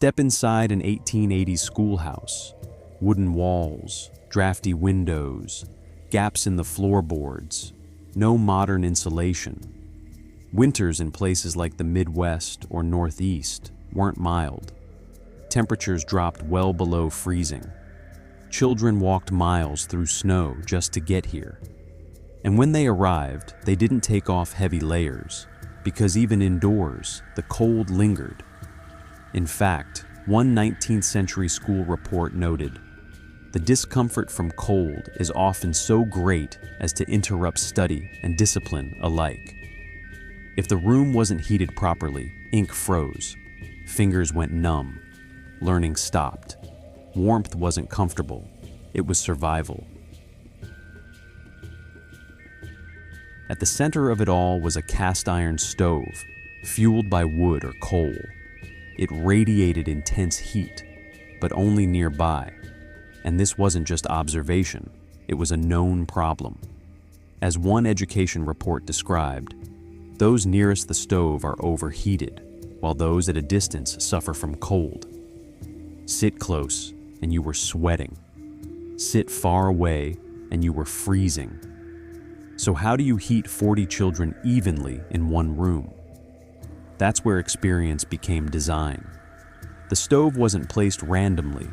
Step inside an 1880s schoolhouse. Wooden walls, drafty windows, gaps in the floorboards, no modern insulation. Winters in places like the Midwest or Northeast weren't mild. Temperatures dropped well below freezing. Children walked miles through snow just to get here. And when they arrived, they didn't take off heavy layers, because even indoors, the cold lingered. In fact, one 19th century school report noted, "The discomfort from cold is often so great as to interrupt study and discipline alike." If the room wasn't heated properly, ink froze, fingers went numb, learning stopped. Warmth wasn't comfortable, it was survival. At the center of it all was a cast iron stove, fueled by wood or coal. It radiated intense heat, but only nearby. And this wasn't just observation, it was a known problem. As one education report described, those nearest the stove are overheated, while those at a distance suffer from cold. Sit close, and you were sweating. Sit far away, and you were freezing. So how do you heat 40 children evenly in one room? That's where experience became design. The stove wasn't placed randomly.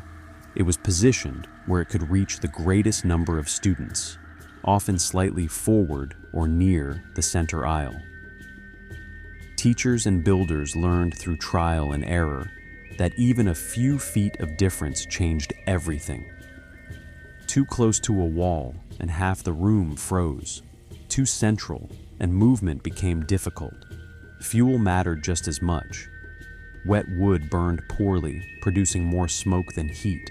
It was positioned where it could reach the greatest number of students, often slightly forward or near the center aisle. Teachers and builders learned through trial and error that even a few feet of difference changed everything. Too close to a wall and half the room froze. Too central and movement became difficult. Fuel mattered just as much. Wet wood burned poorly, producing more smoke than heat.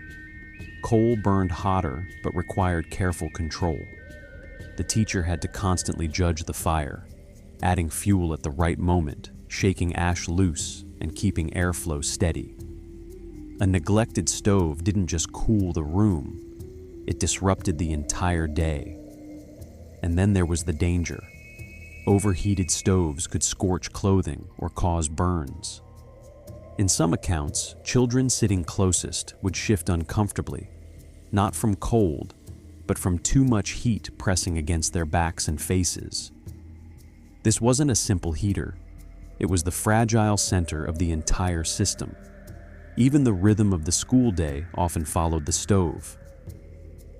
Coal burned hotter but required careful control. The teacher had to constantly judge the fire, adding fuel at the right moment, shaking ash loose, and keeping airflow steady. A neglected stove didn't just cool the room, it disrupted the entire day. And then there was the danger. Overheated stoves could scorch clothing or cause burns. In some accounts, children sitting closest would shift uncomfortably, not from cold, but from too much heat pressing against their backs and faces. This wasn't a simple heater. It was the fragile center of the entire system. Even the rhythm of the school day often followed the stove.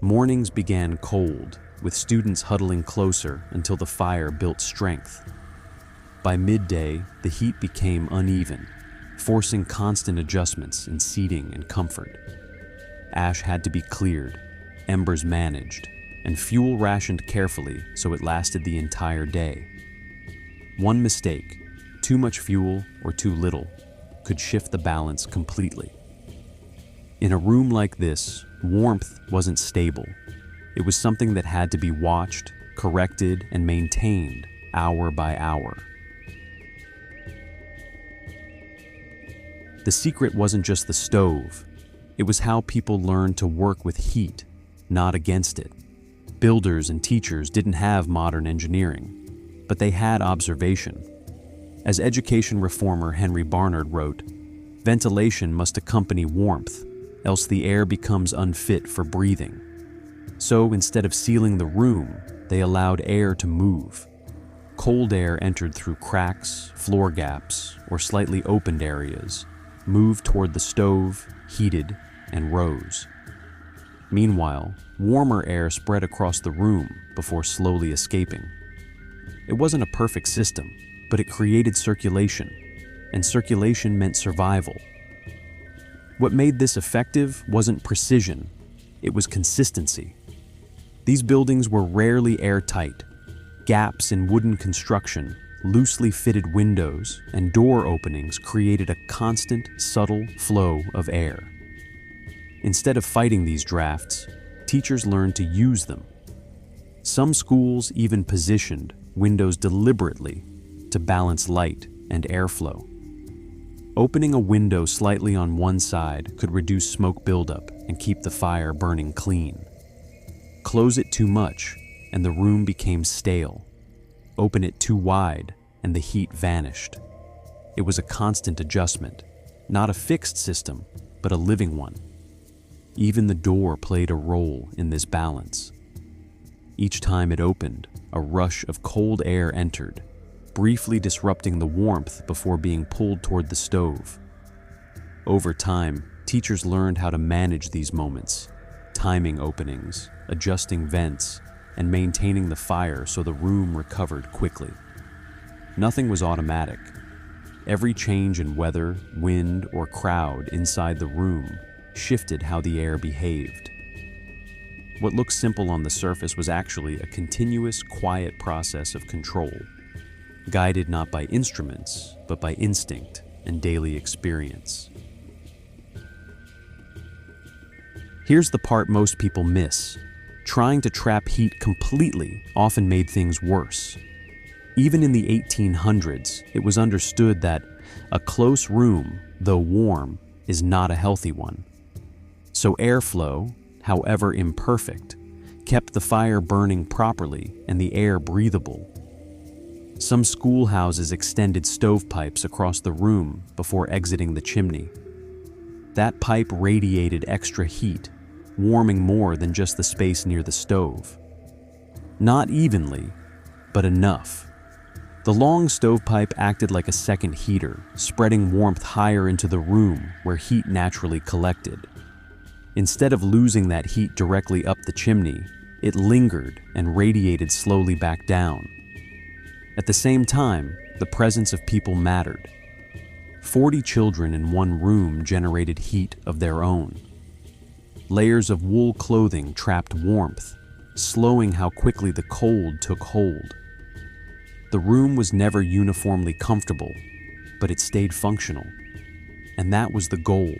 Mornings began cold, with students huddling closer until the fire built strength. By midday, the heat became uneven, forcing constant adjustments in seating and comfort. Ash had to be cleared, embers managed, and fuel rationed carefully so it lasted the entire day. One mistake, too much fuel or too little, could shift the balance completely. In a room like this, warmth wasn't stable. It was something that had to be watched, corrected, and maintained hour by hour. The secret wasn't just the stove. It was how people learned to work with heat, not against it. Builders and teachers didn't have modern engineering, but they had observation. As education reformer Henry Barnard wrote, "Ventilation must accompany warmth, else the air becomes unfit for breathing." So instead of sealing the room, they allowed air to move. Cold air entered through cracks, floor gaps, or slightly opened areas, moved toward the stove, heated, and rose. Meanwhile, warmer air spread across the room before slowly escaping. It wasn't a perfect system, but it created circulation, and circulation meant survival. What made this effective wasn't precision, it was consistency. These buildings were rarely airtight. Gaps in wooden construction, loosely fitted windows, and door openings created a constant, subtle flow of air. Instead of fighting these drafts, teachers learned to use them. Some schools even positioned windows deliberately to balance light and airflow. Opening a window slightly on one side could reduce smoke buildup and keep the fire burning clean. Close it too much, and the room became stale. Open it too wide, and the heat vanished. It was a constant adjustment, not a fixed system, but a living one. Even the door played a role in this balance. Each time it opened, a rush of cold air entered, briefly disrupting the warmth before being pulled toward the stove. Over time, teachers learned how to manage these moments, timing openings, adjusting vents, and maintaining the fire so the room recovered quickly. Nothing was automatic. Every change in weather, wind, or crowd inside the room shifted how the air behaved. What looked simple on the surface was actually a continuous, quiet process of control, guided not by instruments, but by instinct and daily experience. Here's the part most people miss. Trying to trap heat completely often made things worse. Even in the 1800s, it was understood that a close room, though warm, is not a healthy one. So airflow, however imperfect, kept the fire burning properly and the air breathable. Some schoolhouses extended stovepipes across the room before exiting the chimney. That pipe radiated extra heat, warming more than just the space near the stove. Not evenly, but enough. The long stovepipe acted like a second heater, spreading warmth higher into the room where heat naturally collected. Instead of losing that heat directly up the chimney, it lingered and radiated slowly back down. At the same time, the presence of people mattered. 40 children in one room generated heat of their own. Layers of wool clothing trapped warmth, slowing how quickly the cold took hold. The room was never uniformly comfortable, but it stayed functional. And that was the goal.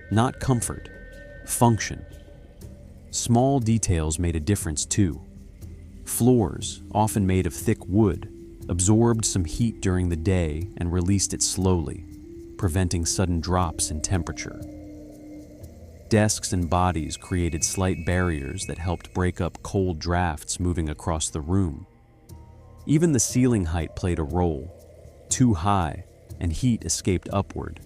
Not comfort, function. Small details made a difference too. Floors, often made of thick wood, absorbed some heat during the day and released it slowly, preventing sudden drops in temperature. Desks and bodies created slight barriers that helped break up cold drafts moving across the room. Even the ceiling height played a role. Too high, and heat escaped upward.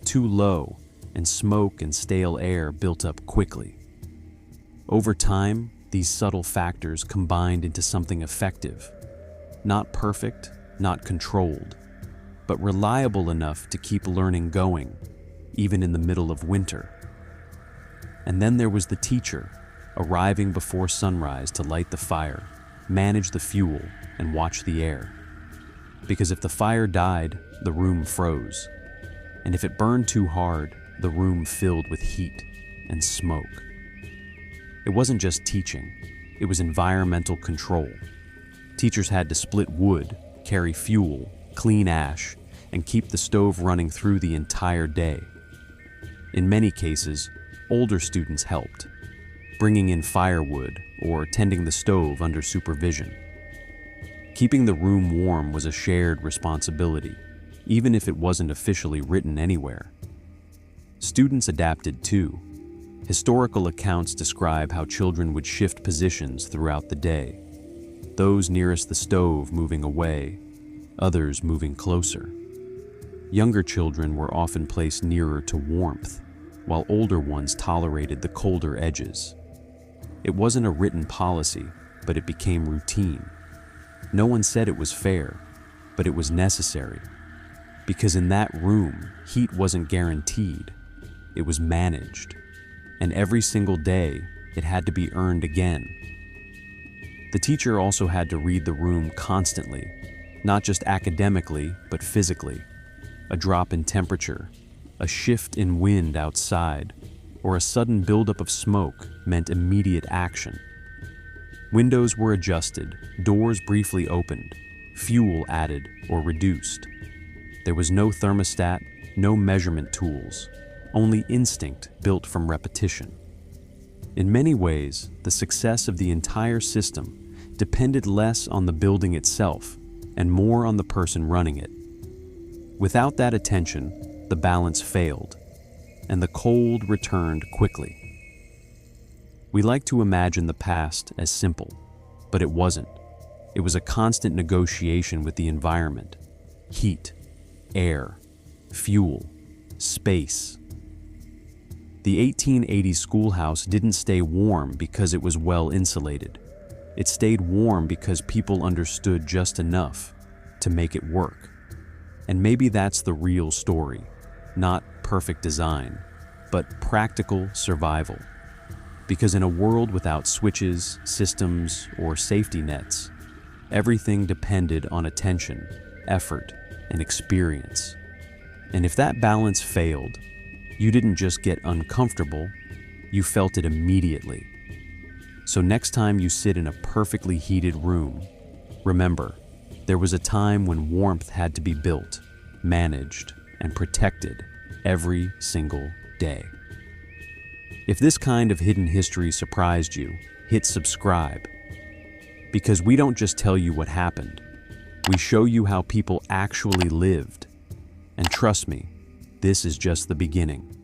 Too low, and smoke and stale air built up quickly. Over time, these subtle factors combined into something effective. Not perfect, not controlled, but reliable enough to keep learning going, even in the middle of winter. And then there was the teacher, arriving before sunrise to light the fire, manage the fuel, and watch the air. Because if the fire died, the room froze. And if it burned too hard, the room filled with heat and smoke. It wasn't just teaching, it was environmental control. Teachers had to split wood, carry fuel, clean ash, and keep the stove running through the entire day. In many cases, older students helped, bringing in firewood or tending the stove under supervision. Keeping the room warm was a shared responsibility, even if it wasn't officially written anywhere. Students adapted too. Historical accounts describe how children would shift positions throughout the day, those nearest the stove moving away, others moving closer. Younger children were often placed nearer to warmth, while older ones tolerated the colder edges. It wasn't a written policy, but it became routine. No one said it was fair, but it was necessary. Because in that room, heat wasn't guaranteed, it was managed. And every single day, it had to be earned again. The teacher also had to read the room constantly, not just academically, but physically. A drop in temperature, a shift in wind outside, or a sudden buildup of smoke meant immediate action. Windows were adjusted, doors briefly opened, fuel added or reduced. There was no thermostat, no measurement tools, only instinct built from repetition. In many ways, the success of the entire system depended less on the building itself and more on the person running it. Without that attention, the balance failed, and the cold returned quickly. We like to imagine the past as simple, but it wasn't. It was a constant negotiation with the environment. Heat, air, fuel, space. The 1880 schoolhouse didn't stay warm because it was well insulated. It stayed warm because people understood just enough to make it work. And maybe that's the real story. Not perfect design, but practical survival. Because in a world without switches, systems, or safety nets, everything depended on attention, effort, and experience. And if that balance failed, you didn't just get uncomfortable, you felt it immediately. So next time you sit in a perfectly heated room, remember, there was a time when warmth had to be built, managed, and protected every single day. If this kind of hidden history surprised you, hit subscribe. Because we don't just tell you what happened, we show you how people actually lived. And trust me, this is just the beginning.